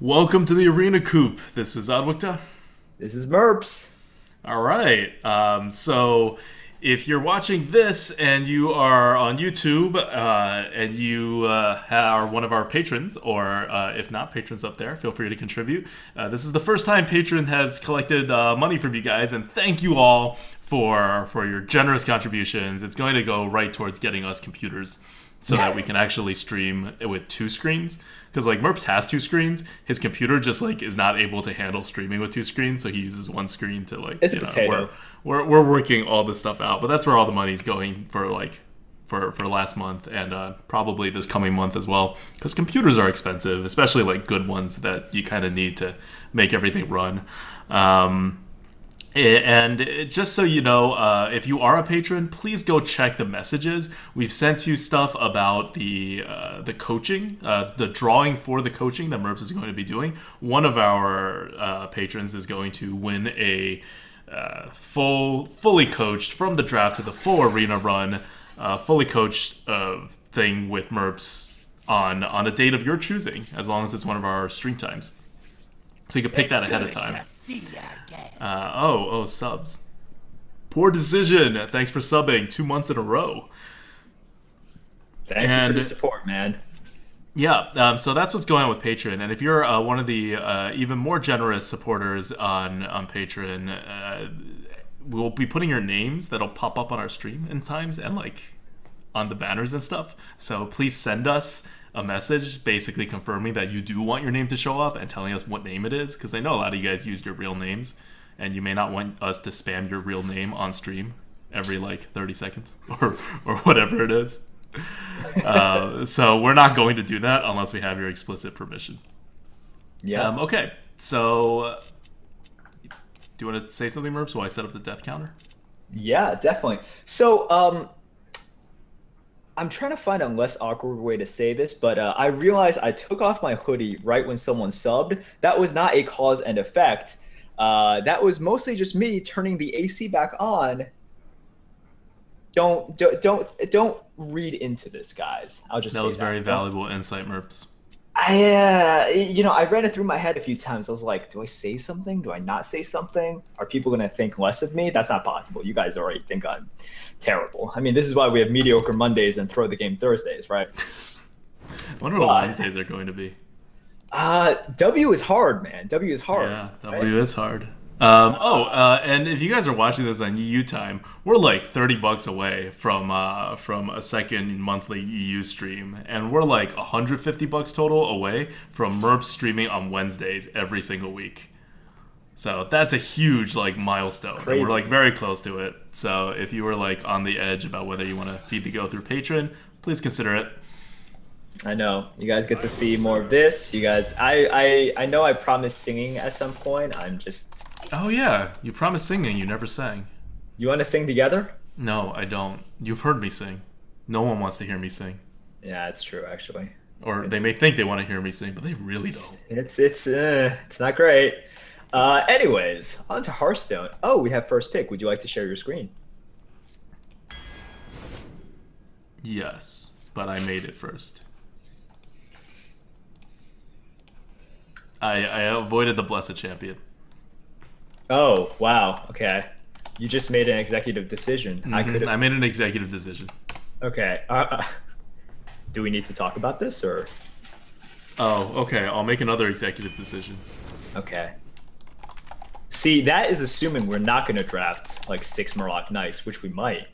Welcome to the arena, Coop. This is Adwikta. This is Merps. All right. So if you're watching this and you are on YouTube and you are one of our patrons, or if not patrons up there, feel free to contribute. This is the first time Patron has collected money from you guys, and thank you all for your generous contributions. It's going to go right towards getting us computers so that we can actually stream with two screens. Because like Merps has two screens, his computer just like is not able to handle streaming with two screens, so he uses one screen to like. It's a potato. We're working all this stuff out, but that's where all the money's going for like for last month and probably this coming month as well. Because computers are expensive, especially like good ones that you kind of need to make everything run. And just so you know, if you are a patron, please go check the messages. We've sent you stuff about the coaching, the drawing for the coaching that Merps is going to be doing. One of our patrons is going to win a fully coached from the draft to the full arena run, fully coached thing with Merps on a date of your choosing, as long as it's one of our stream times. So you can pick that ahead of time. Subs. Poor decision. Thanks for subbing 2 months in a row. Thank you for your support, man. Yeah, so that's what's going on with Patreon. And if you're one of the even more generous supporters on Patreon, we'll be putting your names that'll pop up on our stream in times and like on the banners and stuff. So please send us a message basically confirming that you do want your name to show up and telling us what name it is, because I know a lot of you guys use your real names and you may not want us to spam your real name on stream every like 30 seconds or whatever it is. So we're not going to do that unless we have your explicit permission. Yeah. Okay, so do you want to say something, Merps, while I set up the death counter? Yeah, definitely. So I'm trying to find a less awkward way to say this, but I realized I took off my hoodie right when someone subbed. That was not a cause and effect. That was mostly just me turning the AC back on. Don't read into this, guys. I'll just say that was very valuable insight, Merps. I ran it through my head a few times. I was like, do I say something? Do I not say something? Are people going to think less of me? That's not possible. You guys already think I'm terrible. I mean, this is why we have mediocre Mondays and throw the game Thursdays, right? I wonder what Wednesdays are going to be. W is hard, man. W is hard. Yeah, W is hard. And if you guys are watching this on EU time, we're like $30 away from a second monthly EU stream, and we're like $150 total away from Merps streaming on Wednesdays every single week. So that's a huge like milestone. And we're like very close to it. So if you were like on the edge about whether you want to feed the go through Patreon, please consider it. I know you guys get to see more of this. You guys, I know I promised singing at some point. I'm just. Oh yeah, you promised singing. You never sang. You want to sing together? No, I don't. You've heard me sing. No one wants to hear me sing. Yeah, it's true actually. Or they may think they want to hear me sing, but they really don't. It's not great. Anyways, on to Hearthstone. Oh, we have first pick. Would you like to share your screen? Yes, but I made it first. I avoided the Blessed Champion. Oh, wow. Okay. You just made an executive decision. Mm-hmm. I made an executive decision. Okay. Do we need to talk about this, or? Oh, okay. I'll make another executive decision. Okay. See, that is assuming we're not going to draft like 6 Murloc Knights, which we might.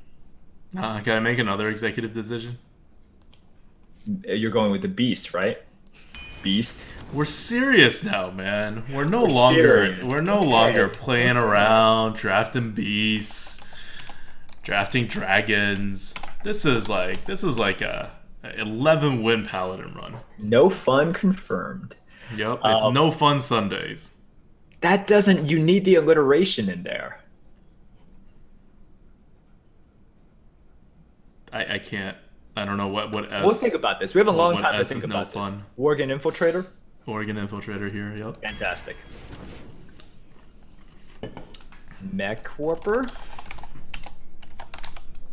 Can I make another executive decision? You're going with the Beast, right? Beast. We're serious now, man. We're no longer playing around, drafting beasts, drafting dragons. This is like a 11-win Paladin run. No fun confirmed. Yep, it's no fun Sundays. That doesn't. You need the alliteration in there. I can't. I don't know what S. We'll think about this. We have a long time to think about this. Fun. Worgen Infiltrator. Oregon Infiltrator here, yep. Fantastic. Mech Warper.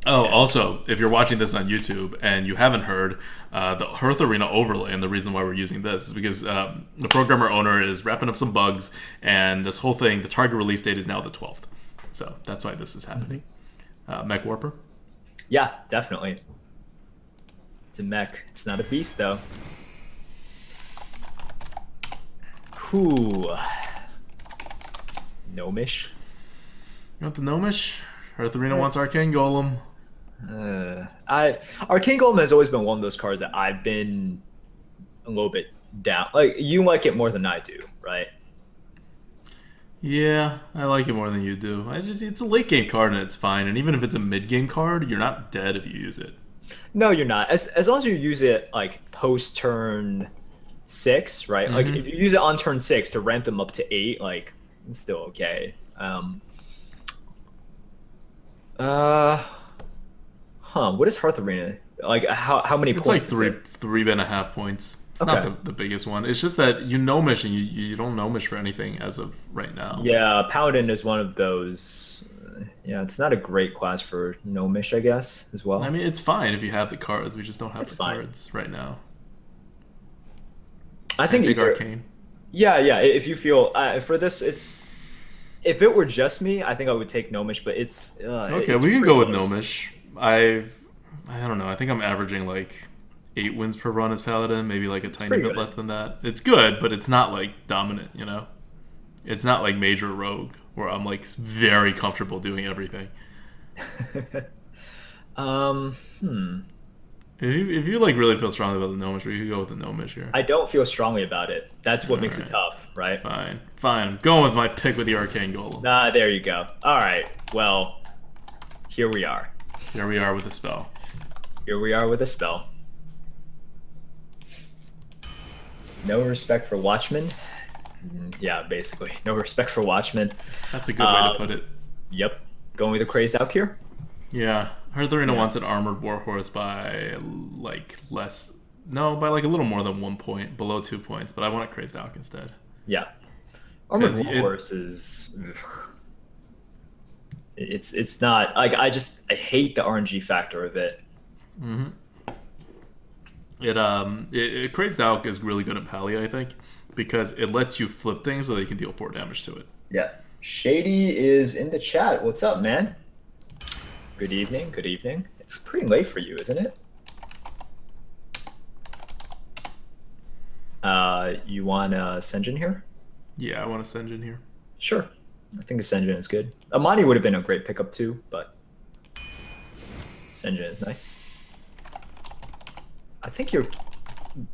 Oh, also, if you're watching this on YouTube and you haven't heard, the Hearth Arena overlay, and the reason why we're using this is because the programmer owner is wrapping up some bugs, and this whole thing, the target release date is now the 12th. So that's why this is happening. Mech Warper? Yeah, definitely. It's a mech. It's not a beast, though. Whew. Gnomish. You want the Gnomish? Hearth Arena wants Arcane Golem. Arcane Golem has always been one of those cards that I've been a little bit down. Like, you like it more than I do, right? Yeah, I like it more than you do. It's a late game card and it's fine. And even if it's a mid game card, you're not dead if you use it. No, you're not. As long as you use it like post turn 6, right? Like if you use it on turn 6 to ramp them up to 8, like it's still okay. What is Hearth Arena? Like how many it's points? It's like 3.5 points. It's not the biggest one. It's just that you Gnomish and you don't Gnomish for anything as of right now. Yeah, Paladin is one of those. Yeah, it's not a great class for Gnomish, I guess, as well. I mean, it's fine if you have the cards. We just don't have cards right now. I think take Arcane. Yeah. If you feel for this, it's if it were just me, I think I would take Gnomish. But it's okay. We can go with Gnomish. I don't know. I think I'm averaging like 8 wins per run as Paladin, maybe like a tiny bit less than that. It's good, but it's not like dominant, you know? It's not like major rogue where I'm like very comfortable doing everything. If you like really feel strongly about the Gnomish, we could go with the Gnomish here. I don't feel strongly about it. That's what makes it tough, right? Fine. I'm going with my pick with the Arcane Golem. Ah, there you go. All right. Well, here we are. Here we are with a spell. Here we are with a spell. No respect for Watchmen. Yeah, basically. No respect for Watchmen. That's a good way to put it. Yep. Going with a Crazed Alk here? Yeah. Hearth Arena wants an Armored Warhorse by like less... No, by like a little more than 1 point, below 2 points, but I want a Crazed Alk instead. Yeah. Armored Warhorse is... It's not... Like, I hate the RNG factor of it. Crazed Alk is really good at Pally, I think, because it lets you flip things so they can deal 4 damage to it. Yeah. Shady is in the chat. What's up, man? Good evening. Good evening. It's pretty late for you, isn't it? You want Senjin here? Yeah, I want a Senjin here. Sure. I think a Senjin is good. Amani would have been a great pickup too, but Senjin is nice. I think your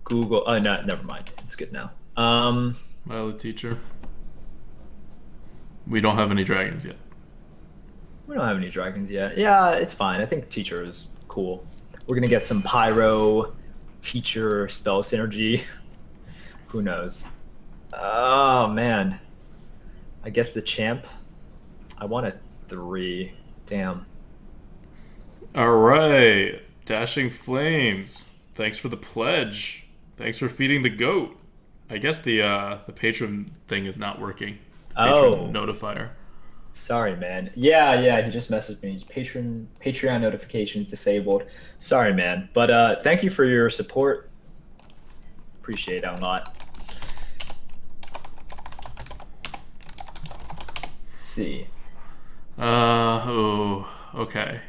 Google... Oh, no, never mind. It's good now. Violet Teacher. We don't have any dragons yet. We don't have any dragons yet. Yeah, it's fine. I think Teacher is cool. We're going to get some Pyro, Teacher, spell synergy. Who knows? Oh, man. I guess the champ. I want a 3. Damn. All right. Dashing Flames. Thanks for the pledge. Thanks for feeding the goat. I guess the patron thing is not working. Patron notifier. Sorry, man. Yeah, he just messaged me. Patreon notifications disabled. Sorry, man. But thank you for your support. Appreciate it a lot. Let's see. Okay.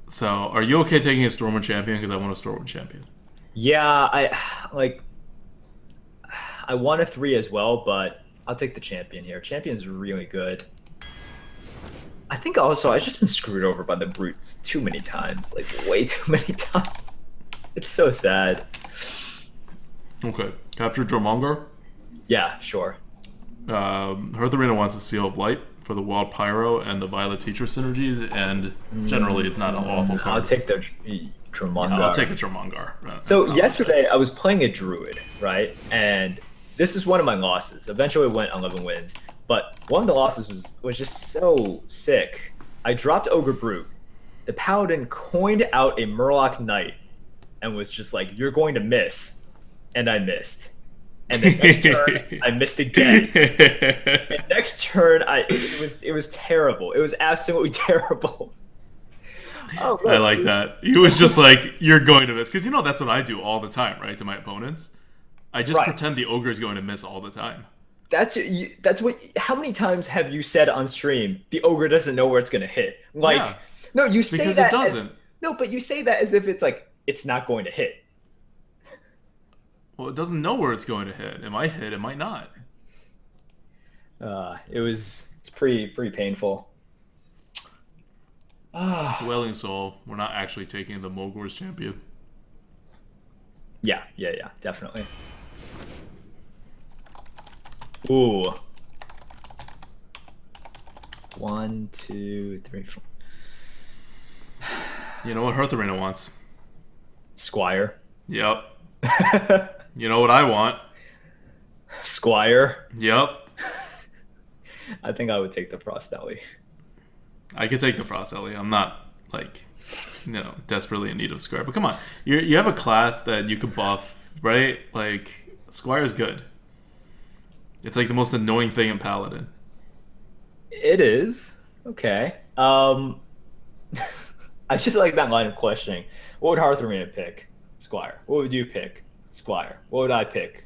So, are you okay taking a Stormwind champion? Because I want a Stormwind champion. Yeah, I want a 3 as well, but I'll take the champion here. Champion's really good. I think also I've just been screwed over by the brutes too many times, like way too many times. It's so sad. Okay, capture Jormungandr? Yeah, sure. Hearth Arena wants a Seal of Light for the Wild Pyro and the Violet Teacher synergies, and generally it's not an awful card. I'll take the Jormungandr. Yeah, I'll take a Jormungandr. So yesterday I was playing a Druid, right? And this is one of my losses. Eventually went 11 wins. But one of the losses was just so sick. I dropped Ogre Brute. The Paladin coined out a Murloc Knight and was just like, "You're going to miss." And I missed. And the next turn, I missed again. The next turn, it was terrible. It was absolutely terrible. Oh, I look. like that. He was just like, you're going to miss. Because that's what I do all the time, right, to my opponents. I just pretend the ogre is going to miss all the time. That's what. How many times have you said on stream the ogre doesn't know where it's gonna hit? Like, Yeah, no, you say because that it doesn't. no, but you say that as if it's like it's not going to hit. Well, it doesn't know where it's going to hit. It might hit, it might not. It's pretty painful. Wailing Soul, we're not actually taking the Mogor's champion. Yeah, definitely. Ooh. 1, 2, 3, 4. You know what Hearth Arena wants? Squire. Yep. You know what I want? Squire. Yep. I think I would take the Frost Ellie. I could take the Frost Ellie. I'm not, like, desperately in need of Squire. But come on. You have a class that you could buff, right? Like, Squire's good. It's like the most annoying thing in Paladin. It is. Okay. I just like that line of questioning. What would Hearth Arena pick? Squire. What would you pick? Squire. What would I pick?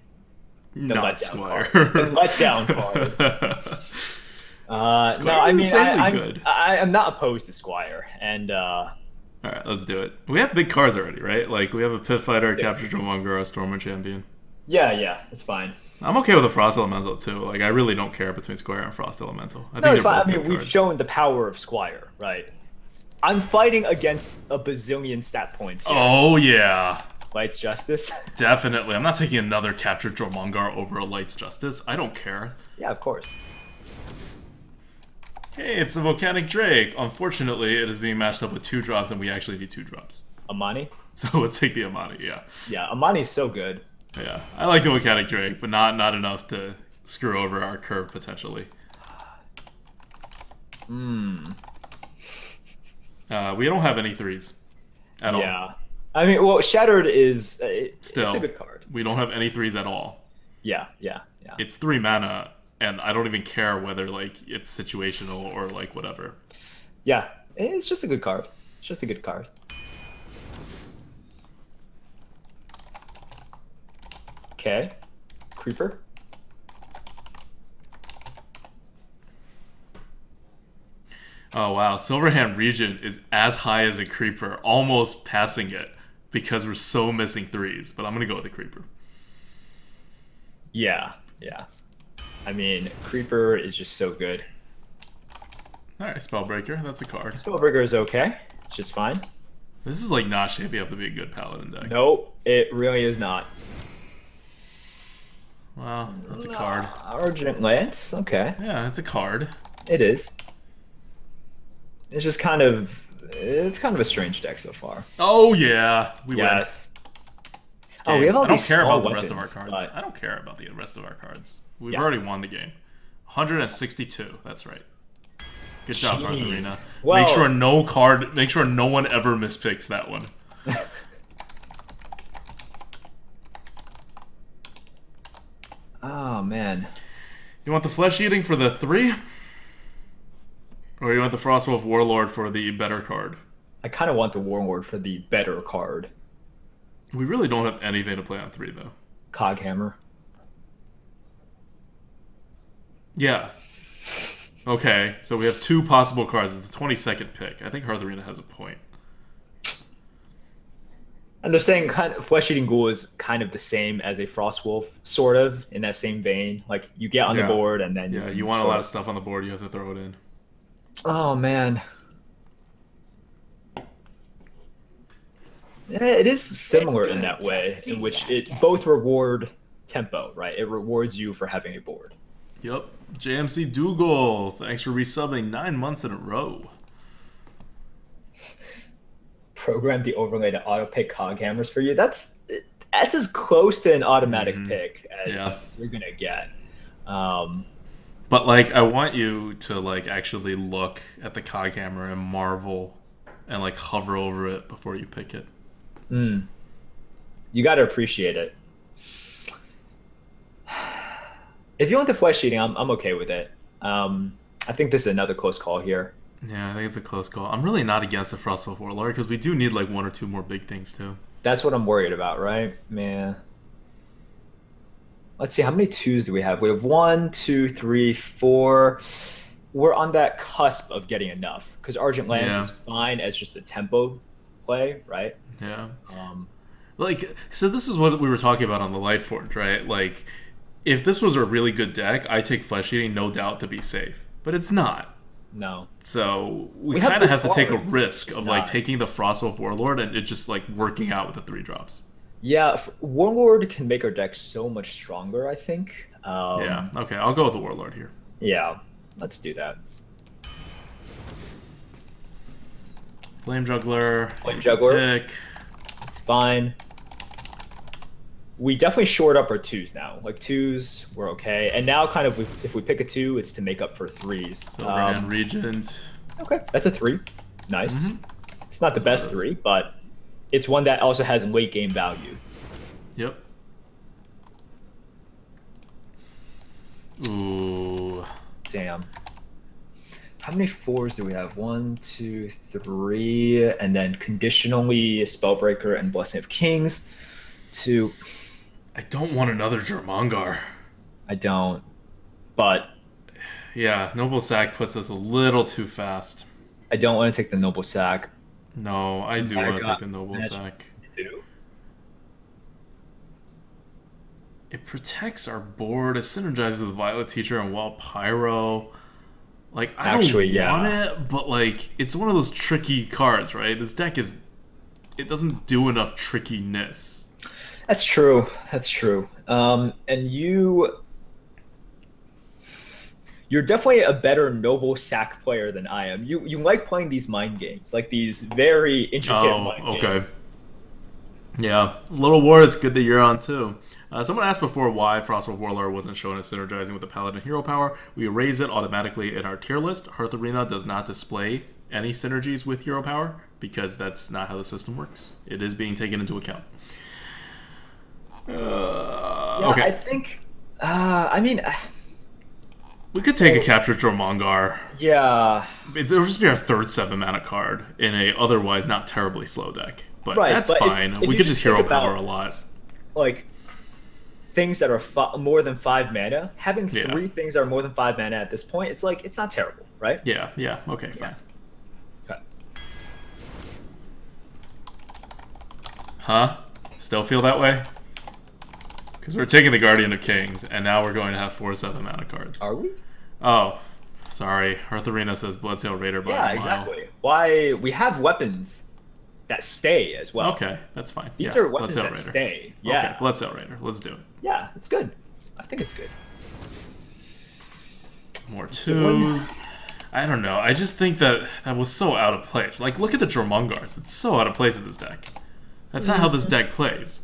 The Not Squire. The letdown card. No, I mean, I'm not opposed to Squire, and all right, let's do it. We have big cards already, right? Like we have a Pit Fighter, Capture Drillmonger, a Stormer Champion. Yeah, it's fine. I'm okay with a Frost Elemental too. Like I really don't care between Squire and Frost Elemental. I think No, it's fine. I both mean, good we've cards. shown the power of Squire, right? I'm fighting against a bazillion stat points here. Oh yeah. Light's Justice. Definitely. I'm not taking another Captured Jormungar over a Light's Justice. I don't care. Yeah, of course. Hey, it's the Volcanic Drake. Unfortunately, it is being matched up with 2 drops, and we actually need 2 drops. Amani? So let's take the Amani, yeah. Yeah, Amani's so good. Yeah, I like the Volcanic Drake, but not enough to screw over our curve, potentially. We don't have any 3s at all. Yeah. I mean, well, Shattered is... Still, it's a good card. We don't have any 3s at all. Yeah. It's 3 mana, and I don't even care whether, like, it's situational or, like, whatever. Yeah, it's just a good card. It's just a good card. Okay. Creeper. Oh, wow. Silverhand Regent is as high as a Creeper, almost passing it, because we're so missing 3s. But I'm going to go with the Creeper. Yeah. I mean, Creeper is just so good. Alright, Spellbreaker. That's a card. Spellbreaker is okay. It's just fine. This is, like, not shaping up to be a good Paladin deck. Nope, it really is not. Well, that's a card. Argent Lance, okay. Yeah, it's a card. It is. It's just kind of... It's kind of a strange deck so far. Oh, yeah. We win. Oh, we have all I don't these care about the weapons, rest of our cards. but... I don't care about the rest of our cards. We've already won the game. 162. That's right. Good job, Hearth Arena. Well, make sure no one ever mispicks that one. Oh, man. You want the Flesh Eating for the 3? Or you want the Frostwolf Warlord for the better card? I kind of want the Warlord for the better card. We really don't have anything to play on 3, though. Coghammer. Yeah. Okay, so we have 2 possible cards. It's the 22nd pick. I think Hearth Arena has a point. And they're saying kind of Flesh Eating Ghoul is kind of the same as a Frostwolf, sort of, in that same vein. Like, you get on the board and then... Yeah, you want a lot of stuff on the board, you have to throw it in. Oh, man. Yeah, it is similar in that way, in which it both reward tempo, right? It rewards you for having a board. Yep. JMC Dougal, thanks for resubbing 9 months in a row. Program the overlay to auto pick Coghammers for you. That's as close to an automatic pick as you're gonna get. But like, I want you to like actually look at the Coghammer and marvel, and like hover over it before you pick it. You got to appreciate it. If you want the Flesh Eating, I'm okay with it. I think this is another close call here. Yeah, I think it's a close call. I'm really not against the Frostwolf Warlord because we do need like one or two more big things too. That's what I'm worried about, right? Man. Let's see, how many twos do we have? We have 1, 2, 3, 4. We're on that cusp of getting enough because Argent Lands Yeah. is fine as just a tempo play, right? Yeah. Um, Like, so this is what we were talking about on the Lightforge, right? Like, if this was a really good deck, I take Flesh Eating, no doubt, to be safe. But it's not. no. So we have kind of good have to take a cards. risk It's of like not. taking the Frostwolf Warlord and it just like working out with the 3-drops. Yeah, Warlord can make our deck so much stronger, I think. Yeah. Okay, I'll go with the Warlord here. Yeah, let's do that. Flame Juggler. Flame Juggler. Pick. It's fine. We definitely shored up our twos now. Like twos, we're okay. And now, kind of, if we pick a 2, it's to make up for 3s. Silverhand Regent. Okay, that's a 3. Nice. Mhm. It's not the best 3, but it's one that also has late game value. Yep. Ooh. Damn. How many 4s do we have? 1, 2, 3, and then conditionally Spellbreaker and Blessing of Kings. 2. I don't want another Jormungar. I don't. But Yeah, Noble Sack puts us a little too fast. I don't want to take the Noble Sack. No, I do want to take the Noble Sack. Too. It protects our board. It synergizes with Violet Teacher and Wall Pyro. Like, I Actually, don't want it, but like, it's one of those tricky cards, right? This deck is, it doesn't do enough trickiness. That's true. That's true. And you're definitely a better Noble Sack player than I am. You like playing these mind games, like these very intricate mind games. Okay. Yeah, Little War is good that you're on too. Someone asked before why Frostwolf Warlord wasn't shown as synergizing with the Paladin hero power. We erase it automatically in our tier list. Hearth Arena does not display any synergies with hero power because that's not how the system works. It is being taken into account. Yeah, Okay. I think. I mean, We could take a Captured Jormungar. yeah. It'll just be our third 7-mana card in a otherwise not terribly slow deck. But Right, that's but fine. if We you could just just hero think about- power a lot. Like things that are more than 5 mana. Having Yeah. 3 things that are more than 5 mana at this point, it's like it's not terrible, right? Yeah, okay, fine. Okay. Huh? Still feel that way? Because we're taking the Guardian of Kings, and now we're going to have 4 7-mana cards. Are we? Oh, sorry. Hearth Arena says Bloodsail Raider by Yeah, a mile. exactly. Why we have weapons that stay as well. Okay, that's fine. These yeah, are weapons Bloodsail that Raider. stay. Yeah. Okay, Bloodsail Raider. Let's do it. Yeah, it's good. I think it's good. More 2s. I don't know. I just think that was so out of place. Like, look at the Jormungars. It's so out of place in this deck. That's not how this deck plays.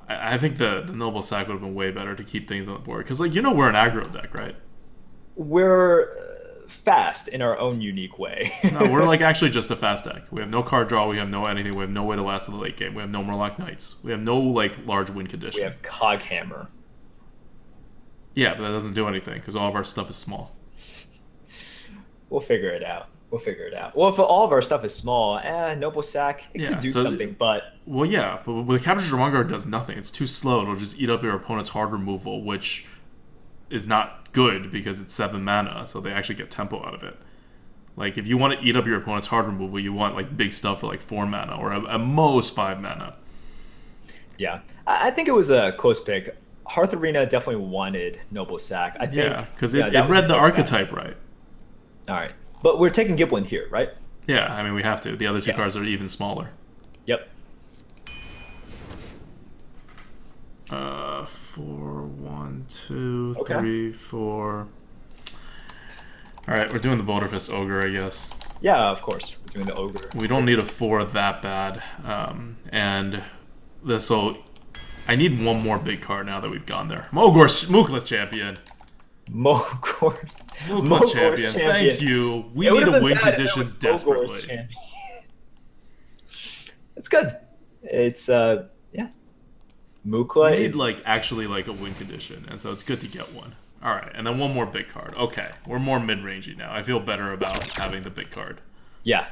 I think the Noble Sack would have been way better to keep things on the board. Because, like, we're an aggro deck, right? We're fast in our own unique way. No, we're, like, actually just a fast deck. We have no card draw. We have no anything. We have no way to last to the late game. We have no Murloc Knights. We have no, like, large win condition. We have Coghammer. Yeah, but that doesn't do anything because all of our stuff is small. We'll figure it out. Well, if all of our stuff is small, Noble Sack, it could do something, but... Well, yeah, but with the Captured Jormungar, it does nothing. It's too slow. It'll just eat up your opponent's hard removal, which is not good because it's 7 mana, so they actually get tempo out of it. Like, if you want to eat up your opponent's hard removal, you want, like, big stuff for, like, 4 mana, or at most 5 mana. Yeah, I think it was a close pick. Hearth Arena definitely wanted Noble Sack. I think, Yeah, because it read the archetype right. All right. But we're taking Giblin here, right? Yeah, I mean, we have to. The other 2 Yeah. cards are even smaller. Yep. 4, 1, 2, Okay. 3, 4. Alright, we're doing the Boulder Fist Ogre, I guess. Yeah, of course. We're doing the Ogre. We don't need a 4 that bad. So I need one more big card now that we've gone there. Mookless Champion. Mogor's Mookless Champion. Thank you. We need a win condition desperately. It's good. It's yeah. Mookla We need is like actually like a win condition, and so it's good to get one. Alright, and then one more big card. Okay, we're more mid-rangey now. I feel better about having the big card. Yeah.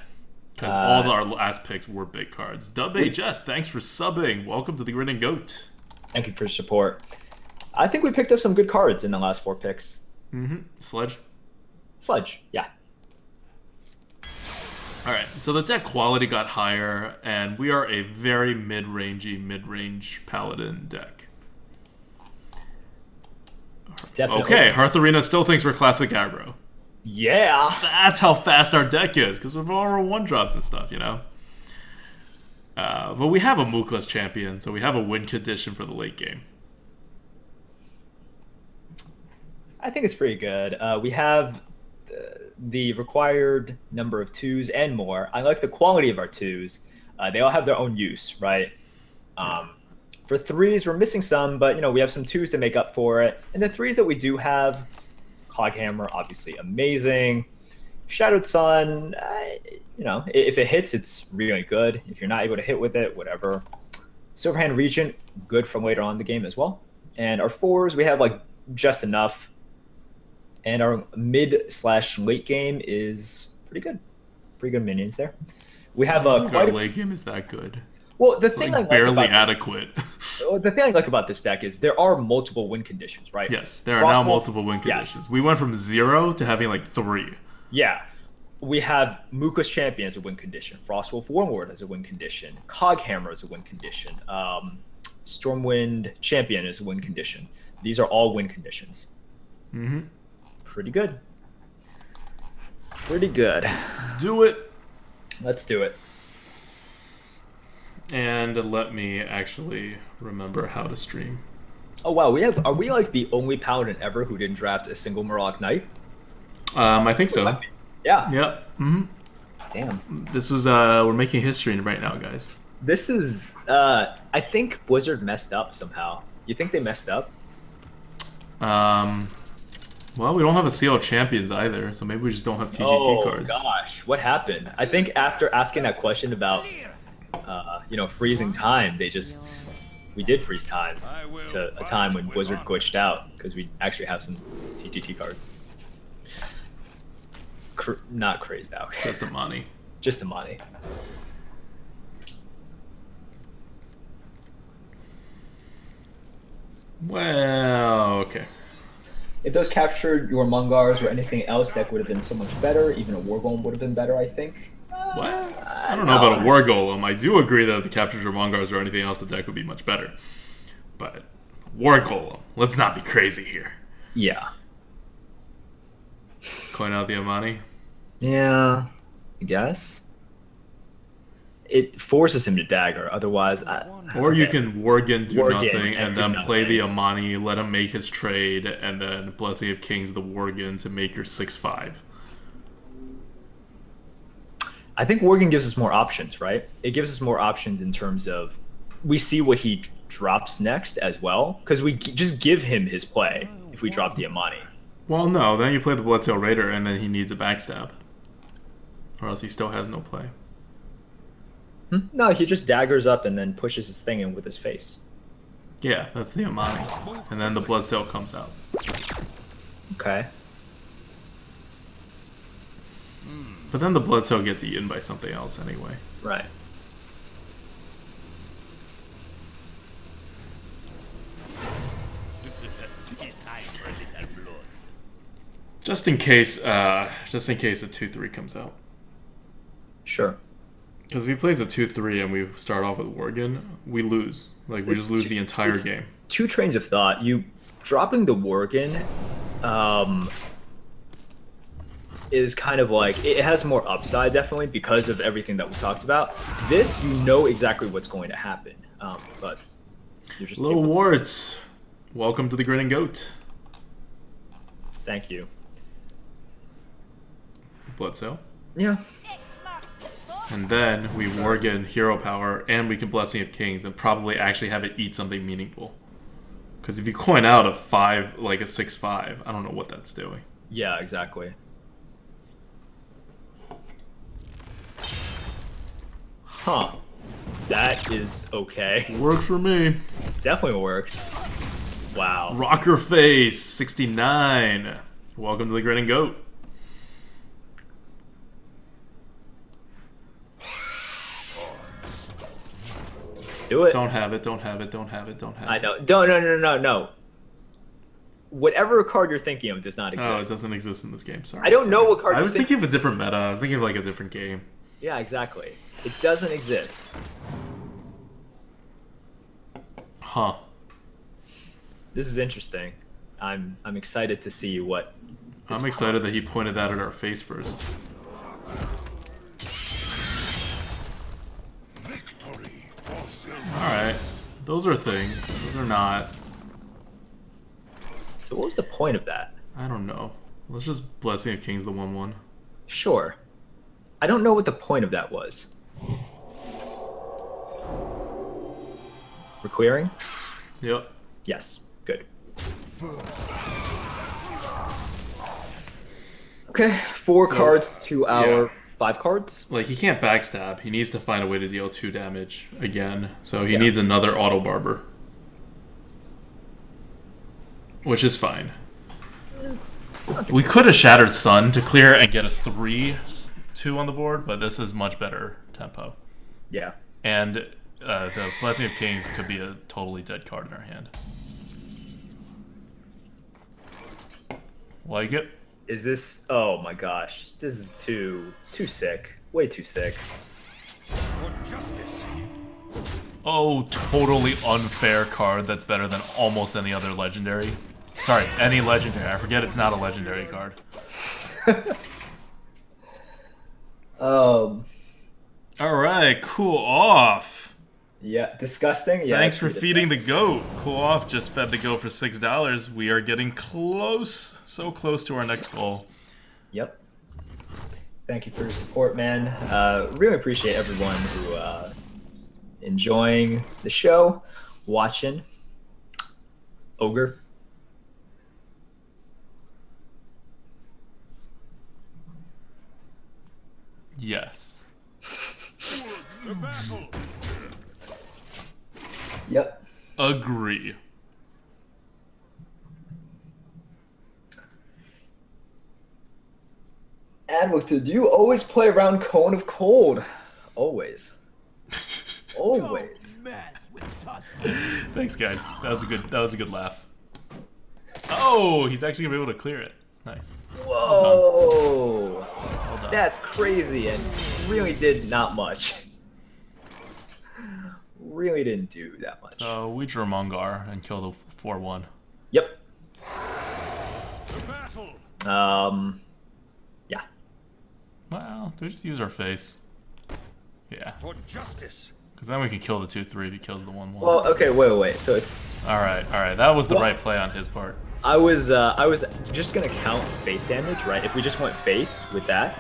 Because all our last picks were big cards. DubHS, thanks for subbing. Welcome to the Grin and Goat. Thank you for your support. I think we picked up some good cards in the last 4 picks. Sledge? Sledge, yeah. Alright, so the deck quality got higher, and we are a very mid-rangey, mid-range Paladin deck. Definitely. Okay, Hearth Arena still thinks we're classic aggro. Yeah. That's how fast our deck is, because we're all our 1-drops and stuff, you know? But we have a Mookless champion, so we have a win condition for the late game. I think it's pretty good. We have the required number of 2s and more. I like the quality of our 2s. They all have their own use, right? For 3s, we're missing some, but, you know, we have some 2s to make up for it. And the 3s that we do have, Coghammer, obviously amazing. Shadowed Sun, you know, if it hits, it's really good. If you're not able to hit with it, whatever. Silverhand Regent, good from later on in the game as well. And our 4s, we have, like, just enough. And our mid/late game is pretty good. Pretty good minions there. We have our late game is that good. Well, the thing like barely adequate. The thing I like about this deck is there are multiple win conditions, right? Yes, there are now multiple win conditions. Yes. We went from 0 to having like 3. Yeah. We have Mookless Champion as a win condition, Frostwolf Warlord as a win condition, Coghammer as a win condition, Stormwind Champion as a win condition. These are all win conditions. Pretty good. Pretty good. Do it. Let's do it. And let me actually remember how to stream. Oh wow, are we like the only Paladin ever who didn't draft a single Murloc Knight? I think so. Yeah. Yep. Damn. This is we're making history right now, guys. This is I think Blizzard messed up somehow. You think they messed up? Well, we don't have a CL Champions either, so maybe we just don't have TGT cards. Oh gosh, what happened? I think after asking that question about you know, freezing time, we did freeze time to a time when Blizzard glitched out because we actually have some TGT cards. Not crazed out. Just Amani. Just Amani. Well, okay. If those captured your Mungars or anything else, that would have been so much better. Even a War Golem would have been better, I think. What? I don't know about a War Golem. I do agree that if the captures your Mungars or anything else, the deck would be much better. But War Golem, let's not be crazy here. Yeah. Coin out the Amani? Yeah, I guess. It forces him to dagger, otherwise... Or you can Worgen, do nothing, and then play the Amani, let him make his trade, and then Blessing of Kings the Worgen to make your 6/5. I think Worgen gives us more options, right? It gives us more options in terms of... We see what he drops next as well, because we just give him his play if we drop the Amani. Well, no, then you play the Bloodsail Raider, and then he needs a backstab. Or else he still has no play. No, he just daggers up and then pushes his thing in with his face. Yeah, that's the Amani. And then the Bloodsail comes out. Okay. But then the Bloodsail gets eaten by something else anyway. Right. Just in case a 2/3 comes out. Sure. Because if he plays a 2/3 and we start off with Worgen, we lose. Like, we just lose the entire game. 2 trains of thought. You dropping the Worgen is kind of like, it has more upside, definitely, because of everything that we talked about. This, you know exactly what's going to happen. But you're just... Little Warts, welcome to the Grin and Goat. Thank you. Bloodsail. Yeah. And then we Worgen Hero Power, and we can Blessing of Kings, and probably actually have it eat something meaningful. Because if you coin out a 5, like a 6/5, I don't know what that's doing. Yeah, exactly. Huh. That is okay. Works for me. Definitely works. Wow. Rocker Face 69. Welcome to the Grin and Goat. Let's do it. Don't have it. Don't have it. Don't have it. Don't have it. I know. No. Whatever card you're thinking of does not exist. Oh, it doesn't exist in this game. Sorry. I don't know what card. I was thinking of a different meta. I was thinking of like a different game. Yeah, exactly. It doesn't exist. Huh. This is interesting. I'm excited to see what. I'm excited that he pointed that at our face first. Alright. Those are things. Those are not. So what was the point of that? I don't know. Let's just Blessing of Kings the 1/1. Sure. I don't know what the point of that was. We're clearing? Yep. Yes. Good. Okay, 4 cards to our 5 cards. Like, he can't backstab. He needs to find a way to deal 2 damage again. So he needs another Auto Barber. Which is fine. We could have Shattered Sun to clear and get a 3-2 on the board, but this is much better tempo. Yeah. And the Blessing of Kings could be a totally dead card in our hand. Like it? Is this... Oh my gosh. This is too sick. Way too sick. For justice. Oh, totally unfair card that's better than almost any other legendary. Sorry, any legendary. I forget it's not a legendary card. Alright, cool off. Yeah, disgusting. Yeah, thanks for feeding the goat. Cool off just fed the goat for $6. We are getting close. So close to our next goal. Yep. Thank you for your support, man. Really appreciate everyone who is enjoying the show, watching. Ogre. Yes. The battle. Yep. Agree. Adwicted, do you always play around Cone of Cold? Always. Always. Thanks, guys. That was a good laugh. Oh, he's actually gonna be able to clear it. Nice. Whoa! Well done. That's crazy and really did not much. Really didn't do that much. So we drew Mongar and killed a 4/1. Yep. The battle. Yeah. Well, do we just use our face? Yeah. For justice. Because then we can kill the 2/3 if he kills the 1/1. Well, okay, wait. So if Alright. That was the right play on his part. I was just gonna count face damage, right? If we just went face with that,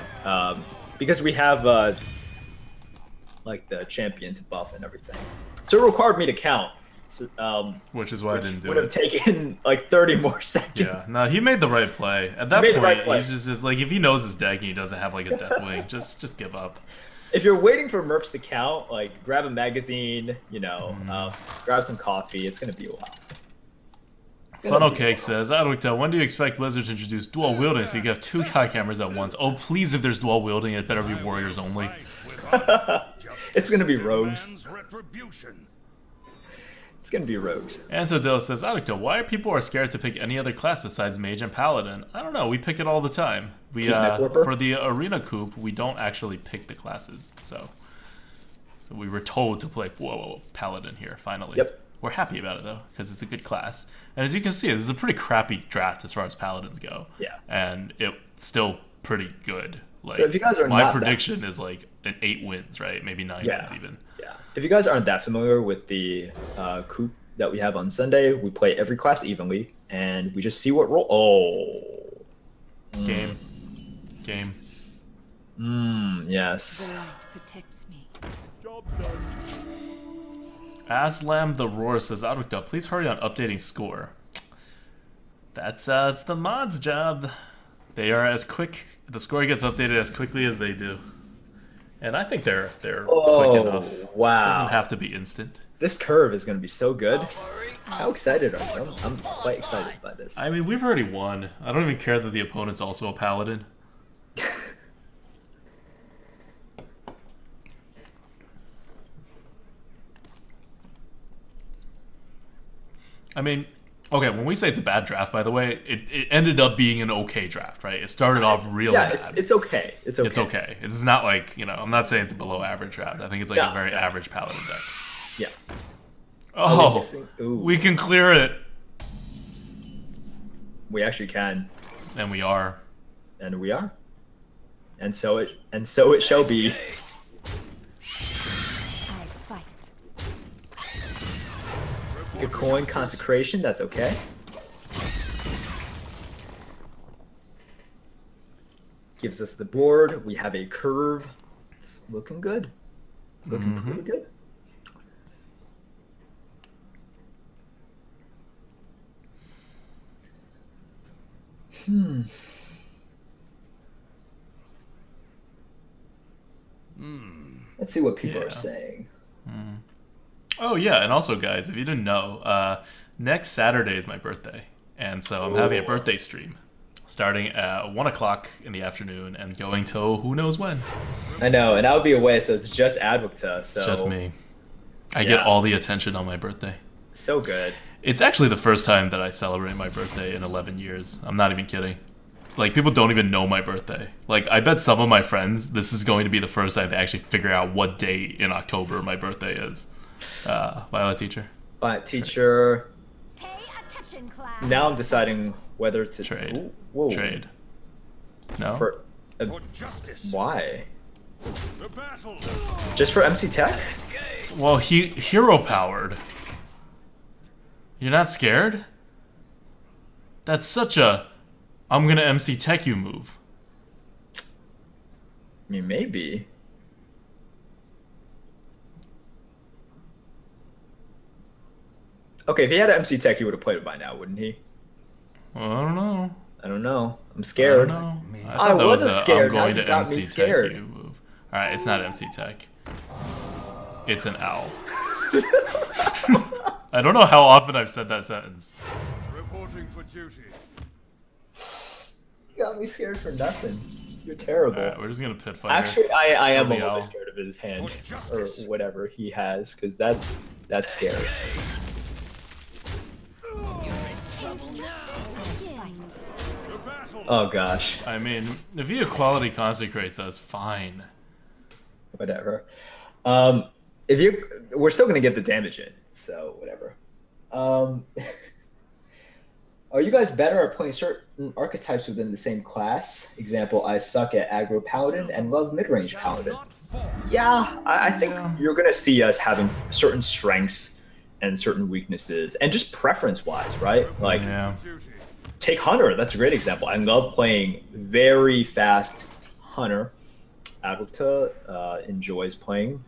because we have like the champion to buff and everything, so it required me to count. So, which is why I didn't do it. Would have taken like 30 more seconds. Yeah, no, he made the right play. At that point, he's just like, if he knows his deck and he doesn't have like a Deathwing, just give up. If you're waiting for Merps to count, like grab a magazine, grab some coffee. It's gonna be a while. Funnel Cake says, Adwictel, when do you expect Blizzard to introduce dual wielding so you can have 2 Kai cameras at once? Oh, please, if there's dual wielding, it better be warriors only. It's gonna be rogues. It's gonna be rogues. Antodil says, Adwictel, why are people scared to pick any other class besides Mage and Paladin? I don't know, we pick it all the time. We for the Arena Coop, we don't actually pick the classes, so we were told to play Paladin here, finally. Yep. We're happy about it, though, because it's a good class. And as you can see, this is a pretty crappy draft as far as Paladins go. Yeah. And it's still pretty good. Like, so if you guys are my prediction is like an 8 wins, right? Maybe 9 wins even. Yeah. If you guys aren't that familiar with the Coop that we have on Sunday, we play every class evenly, and we just see what roll. Oh. Game. Yes. Protects me. Job's done. Aslam the Roar says, Adwictel, please hurry on updating score. That's it's the mod's job. They are as quick. The score gets updated as quickly as they do. And I think they're quick Oh, enough. wow. Doesn't have to be instant. This curve is going to be so good. How excited are you? I'm quite excited by this. I mean, we've already won. I don't even care that the opponent's also a paladin. I mean, okay, when we say it's a bad draft, by the way, it ended up being an okay draft, right? It started off really bad. It's okay. It's okay. It's okay. It's not like, you know, I'm not saying it's a below average draft. I think it's like a very average paladin deck. Yeah. Oh, we can clear it. We actually can. And we are. And we are. And so it shall be. A coin consecration, that's okay. Gives us the board. We have a curve. It's looking good. Looking pretty good. Let's see what people are saying. Oh yeah, and also guys, if you didn't know, next Saturday is my birthday, and so I'm having a birthday stream starting at 1 o'clock in the afternoon and going till who knows when. I know, and I'll be away, so it's just Advocta. So it's just me. I get all the attention on my birthday. So good. It's actually the first time that I celebrate my birthday in 11 years. I'm not even kidding. Like, people don't even know my birthday. Like, I bet some of my friends, this is going to be the first time they actually figure out what date in October my birthday is. Violet teacher. Violet teacher. Pay attention, class. Now I'm deciding whether to trade. Ooh, whoa. Trade. No. For justice. Why? The battle. Just for MC Tech? Well, hero powered. You're not scared? That's such a I'm gonna MC Tech you move. I mean, maybe. Okay, if he had an MC Tech, he would have played it by now, wouldn't he? Well, I don't know. I don't know. I'm scared. I don't know. I wasn't scared. I'm going now to got MC me Tech scared. you move. Alright, it's not MC Tech. It's an owl. I don't know how often I've said that sentence. Reporting for duty. You got me scared for nothing. You're terrible. Alright, we're just gonna pit fight. Actually, I am a the little owl. bit scared of his hand or whatever he has, because that's scary. Oh gosh. I mean, if he equality consecrates us, fine. Whatever. We're still gonna get the damage in, so whatever. Are you guys better at playing certain archetypes within the same class? Example, I suck at aggro paladin and love mid-range paladin. Yeah, I think you're gonna see us having certain strengths and certain weaknesses, and just preference-wise, right? Like, take Hunter. That's a great example. I love playing very fast Hunter. Advocta enjoys playing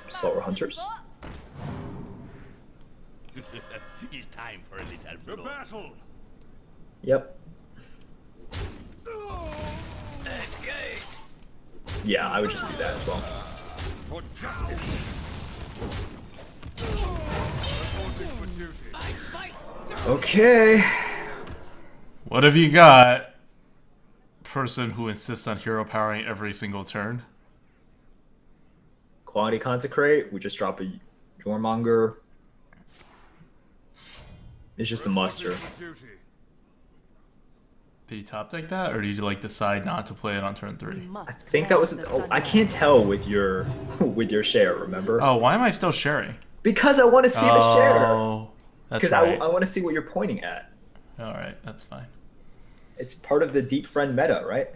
slower Hunters. It's time for a little The battle. Yep. Yeah, I would just do that as well. For justice. Reporting for duty. Okay. What have you got? Person who insists on hero powering every single turn. Quality Consecrate. We just drop a Jormonger. It's just a muster. For duty. Do you top deck that, or do you like decide not to play it on turn 3? I think that was. Oh, I can't tell with your share. Remember? Oh, why am I still sharing? Because I want to see the share. Oh, that's Because right. I want to see what you're pointing at. All right, that's fine. It's part of the deep friend meta, right?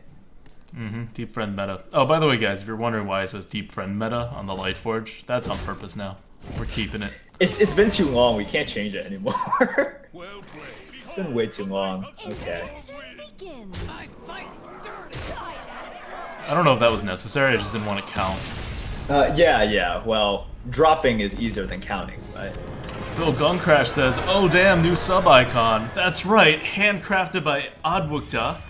Deep friend meta. Oh, by the way, guys, if you're wondering why it says deep friend meta on the Lightforge, that's on purpose now. We're keeping it. It's been too long. We can't change it anymore. Well played. It's been way too long. Okay. I don't know if that was necessary. I just didn't want to count. Yeah. Well, dropping is easier than counting, right? Bill Guncrash says, "Oh damn, new sub icon. That's right, handcrafted by Advocta."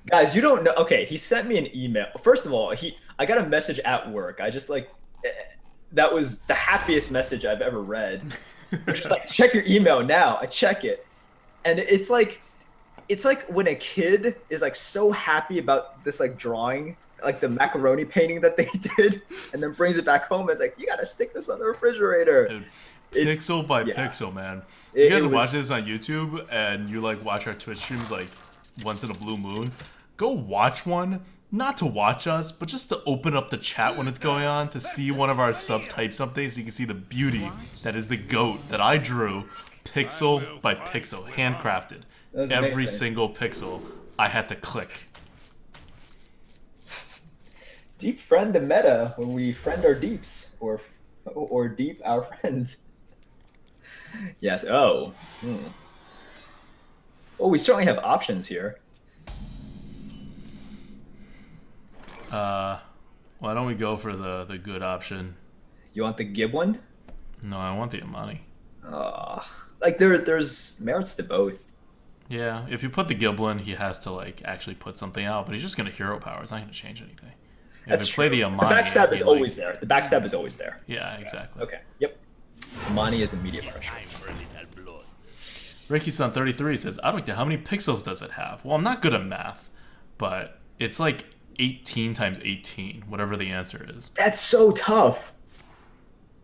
Guys, you don't know. Okay, he sent me an email. First of all, I got a message at work. I just like that was the happiest message I've ever read. They're just like, check your email now. I check it, and it's like when a kid is like so happy about this like drawing, like the macaroni painting that they did, and then brings it back home. It's like, you gotta stick this on the refrigerator. Dude, pixel by pixel, man. You guys watch this on YouTube and you like watch our Twitch streams like once in a blue moon. Go watch one, not to watch us, but just to open up the chat when it's going on to see one of our subs type something so you can see the beauty that is the goat that I drew, pixel by pixel, handcrafted. Every single pixel I had to click. Deep friend the meta when we friend our deeps, or deep our friends. Yes. Oh. Oh, we certainly have options here. Why don't we go for the good option? You want the Gib one? No, I want the Imani. Like there's merits to both. Yeah, if you put the Giblin, he has to like actually put something out, but he's just gonna hero power. It's not gonna change anything. If you play the Imani, the backstab is always there. The backstab is always there. Yeah, exactly. Okay. Yep. Imani is immediate pressure. Ricky-san33 says, I don't know, how many pixels does it have? Well, I'm not good at math, but it's like 18 times 18, whatever the answer is. That's so tough.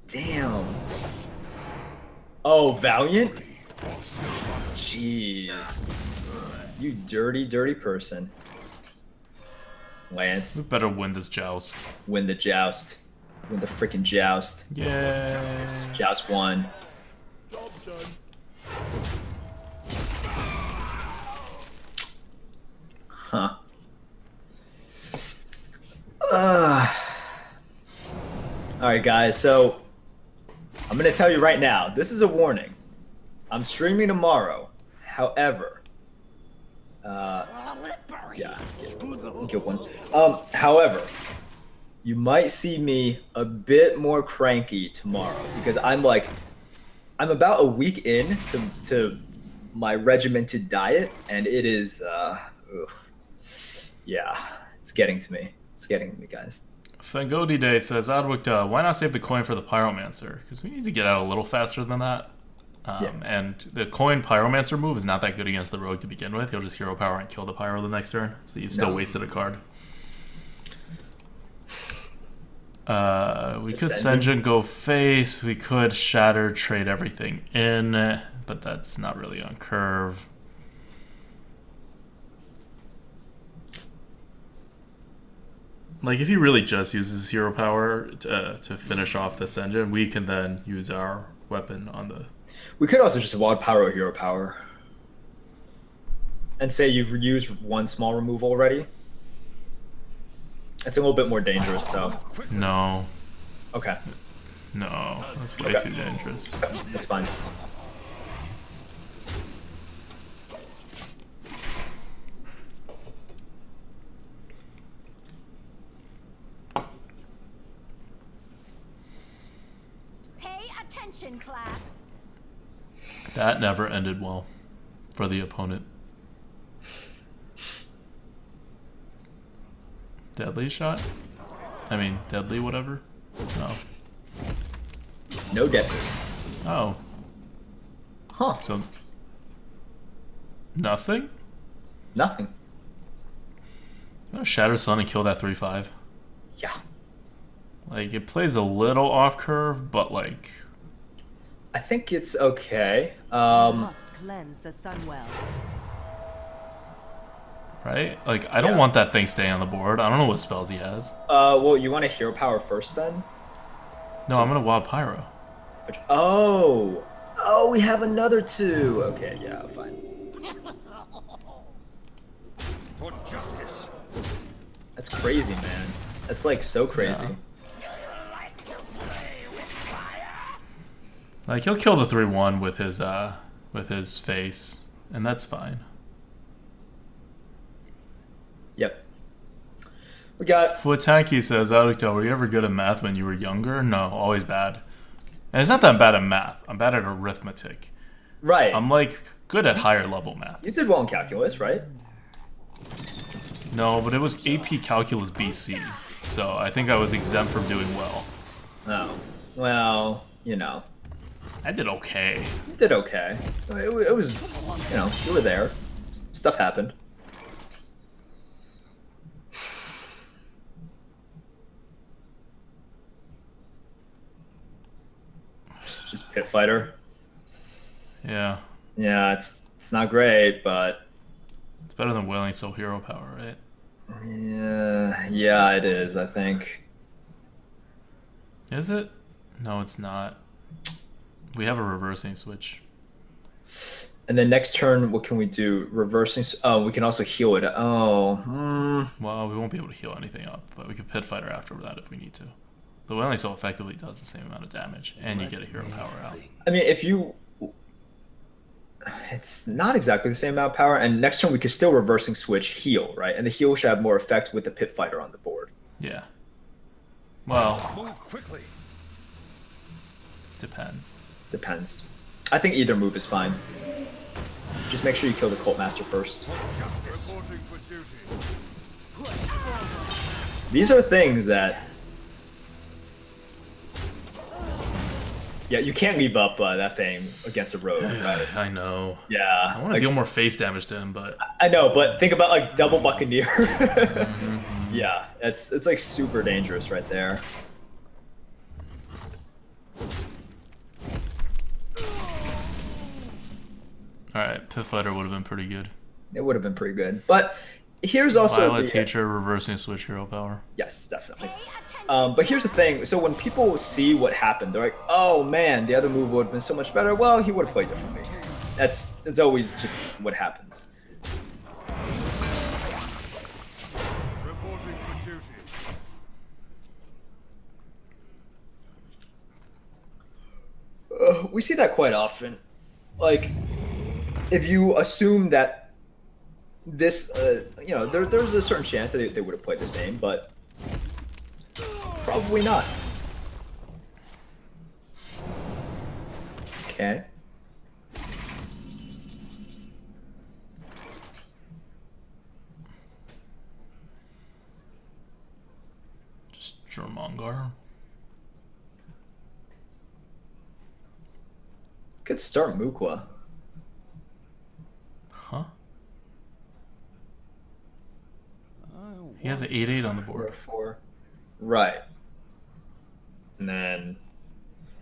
Damn. Oh, Valiant? Jeez. You dirty, dirty person. Lance. We better win this joust. Win the joust. Win the freaking joust. Yay. Joust won. Job done. Huh. Alright guys, so I'm gonna tell you right now, this is a warning. I'm streaming tomorrow. However, yeah, get one. However, you might see me a bit more cranky tomorrow because I'm about a week in to my regimented diet, and it is, yeah, it's getting to me. It's getting to me, guys. Fangodi Day says, Adwick, why not save the coin for the Pyromancer? Because we need to get out a little faster than that. And the coin Pyromancer move is not that good against the rogue to begin with. He'll just hero power and kill the Pyro the next turn. So you've still wasted a card. We could Senjin go face. We could Shatter, trade everything in. But that's not really on curve. Like, if he really just uses hero power to finish off this engine, we can then use our weapon on the... We could also just wild power or hero power. And say you've used one small remove already. It's a little bit more dangerous, though. No. Okay. No, that's way too dangerous. Okay. That's fine. Attention, class. That never ended well for the opponent. Deadly shot? I mean, deadly whatever? No. No deadly. Oh. Huh. So... nothing? Nothing. You want to Shatter Sun and kill that 3/5? Yeah. Like, it plays a little off curve, but like... I think it's okay. Must cleanse the Sunwell. Right? Like, I don't want that thing staying on the board. I don't know what spells he has. Well, you want to hero power first then? No, I'm gonna Wild Pyro. Oh! Oh, we have another two! Okay, yeah, fine. For justice. That's crazy, man. That's like so crazy. Yeah. Like, he'll kill the 3/1 with his face, and that's fine. Yep. We got... Futanki says, Adicto, were you ever good at math when you were younger? No, always bad. And it's not that I'm bad at math. I'm bad at arithmetic. Right. I'm, like, good at higher level math. You did well in calculus, right? No, but it was AP Calculus BC. So I think I was exempt from doing well. Oh, well, you know, I did okay. you did okay. It was, you know, you were there. Stuff happened. Just pit fighter. Yeah. Yeah, it's not great, but It's better than Wailing Soul Hero Power, right? yeah, it is. I think. Is it? No, it's not. We have a reversing switch. And then next turn, what can we do? Reversing. Oh, we can also heal it. Oh. Well, we won't be able to heal anything up, but we can pit fighter after that if we need to. The Wailing Soul effectively does the same amount of damage, and you get a hero power out. I mean, if you, it's not exactly the same amount of power. And next turn, we could still reversing switch heal, right? And the heal should have more effect with the pit fighter on the board. Yeah. Well, Move quickly. depends. Depends. I think either move is fine. Just make sure you kill the Cult Master first. Justice. Reporting for duty. These are things that. Yeah, you can't leave up that thing against a rogue, right? I know. Yeah. I want to deal more face damage to him, but I know, but think about like double Buccaneer. Yeah, it's like super dangerous right there. alright, pit fighter would have been pretty good. It would have been pretty good. But here's also Violet the, Teacher, reversing switch hero power. yes, definitely. But here's the thing. So when people see what happened, they're like, "Oh man, the other move would have been so much better." Well, he would have played differently. That's always just what happens. Reporting for duty. We see that quite often. Like, if you assume that this, you know, there's a certain chance that they would have played the same, but probably not. Okay. Just Jormungar. Could start Mukla. Huh? He has an 8/8 on the board. 4/4. Right. And then,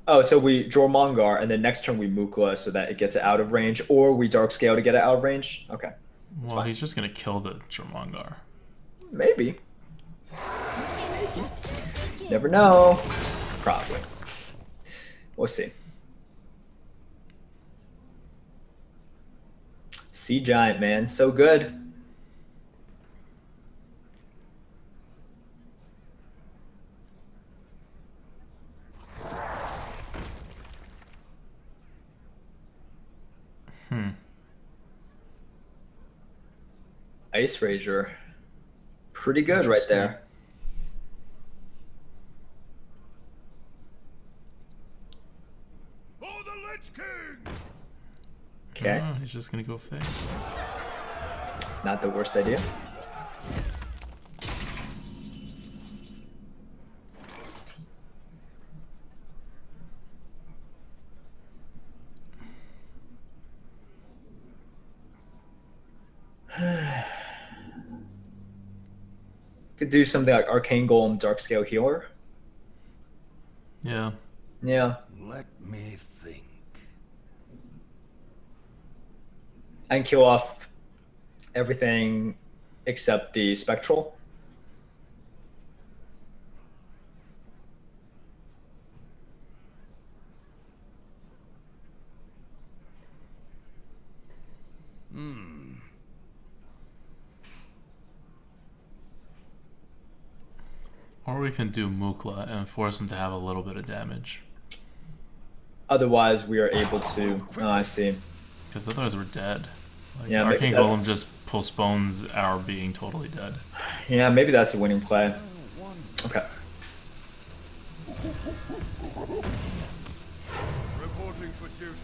oh, so we Jormungar, and then next turn we Mukla so that it gets it out of range, or we Dark Scale to get it out of range. Okay. Well, he's just gonna kill the Jormungar. Maybe. Never know. Probably. We'll see. Sea Giant, man. So good. Ice Razor. Pretty good right there. For the Lich King! Okay. Oh, he's just gonna go face. Not the worst idea. Could do something like Arcane Golem, Dark Scale Healer. Yeah. Yeah. Let me think. And kill off everything except the Spectral. Or we can do Mukla and force him to have a little bit of damage. Otherwise, we are able to. Oh, I see. Because otherwise we're dead. Like, Yeah, maybe Arcane that's- Golem just postpones our being totally dead. Yeah, maybe that's a winning play. Okay. Reporting for duty.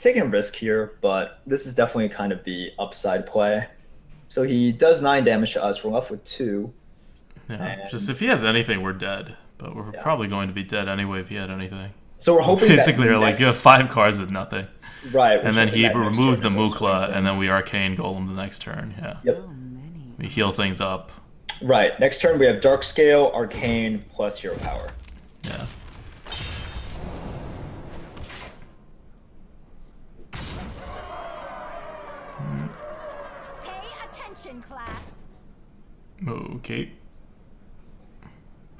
taking a risk here, but this is definitely kind of the upside play. So he does 9 damage to us. We're left with 2. Yeah, And- just if he has anything, we're dead. But we're Yeah. probably going to be dead anyway if he had anything. So we're hoping Basically, that we're like, you have 5 cards with nothing. right, And then he removes the Mukla, Mukla, and then we Arcane Golem the next turn. Yeah. Yep. So many. We heal things up. Right. Next turn we have Dark Scale, Arcane, plus Hero Power. Yeah. Pay attention, class. Okay.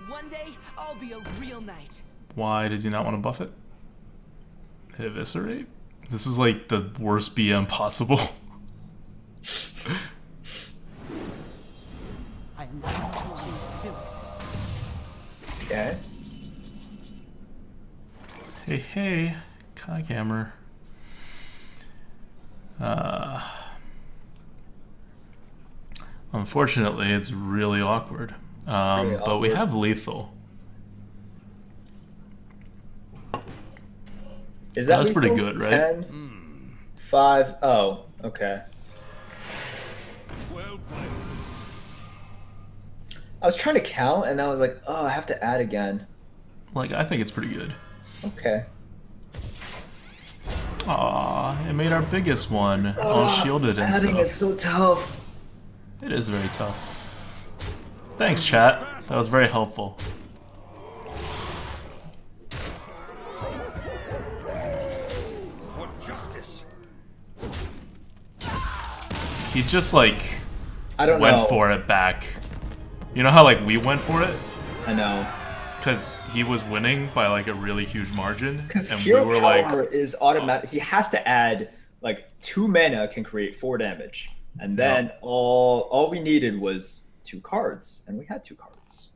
One day, I'll be a real knight. Why does he not want to buff it? Eviscerate? This is like the worst BM possible. I am not too soon. Okay. Hey, hey, Cockhammer. Unfortunately, it's really awkward. But we have lethal. Is that That's pretty lethal? good, right? 10, 5. Oh, okay. Well played. I was trying to count, and I was like, oh, I have to add again. Like, I think it's pretty good. Okay. Aw, it made our biggest one all shielded and Adding stuff. is so tough. It is very tough. Thanks, chat. That was very helpful. For justice. He just, like, I don't went know. for it back. You know how, like, we went for it? I know. Because he was winning by, like, a really huge margin. Because And we Hero were Power like, is automatic. He has to add like 2 mana can create 4 damage, and then all we needed was 2 cards, and we had 2 cards.